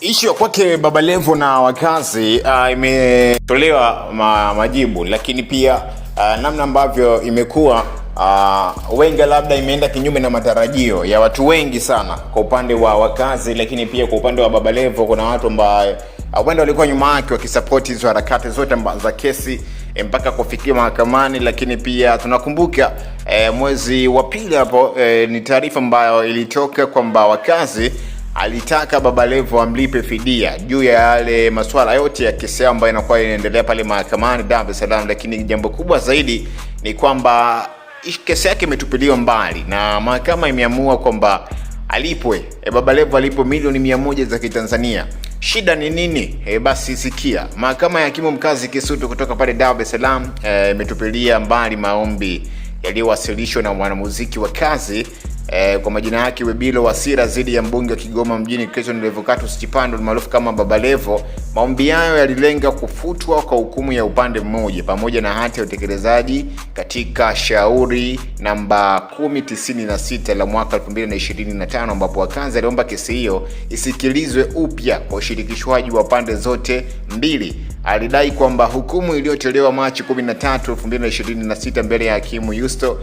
Ishu ya kwake Baba Levo na wakazi imetolewa majibu, lakini pia namna ambavyo imekuwa wengi labda imeenda kinyume na matarajio ya watu wengi sana kwa upande wa wakazi, lakini pia kwa upande wa Baba Levo kuna watu ambao wenda walikuwa nyuma yake wakisupport hizo harakati zote za kesi mpaka kufikia mahakamani. Lakini pia tunakumbuka mwezi wa pili hapo ni taarifa ambayo ilitoka kwamba wakazi alitaka Baba Levo amlipe fidia juu ya yale masuala yote ya kesi ambayo inakuwa inaendelea pale mahakamani Dar es Salaam. Lakini jambo kubwa zaidi ni kwamba kesi yake imetupiliwa mbali na mahakama imeamua kwamba alipwe Baba Levo alipo milioni 100 za Kitanzania. Shida ni nini? Basi sikia. Mahakama ya hakimu mkazi Kisutu kutoka pale Dar es Salaam imetupilia mbali maombi yaliyowasilishwa na mwanamuziki wa kazi kwa majina yake Webilo Wasira dhidi ya mbunge wa Kigoma mjini Clayton Revocatus Chipando maarufu kama Baba Levo. Maombi hayo yalilenga kufutwa kwa hukumu ya upande mmoja pamoja na hati ya utekelezaji katika shauri namba 1096 la mwaka 2025 ambapo wakazi aliomba kesi hiyo isikilizwe upya kwa ushirikishwaji wa pande zote mbili. Alidai kwamba hukumu iliyotolewa Machi 13, 2026 mbele ya hakimu Yusto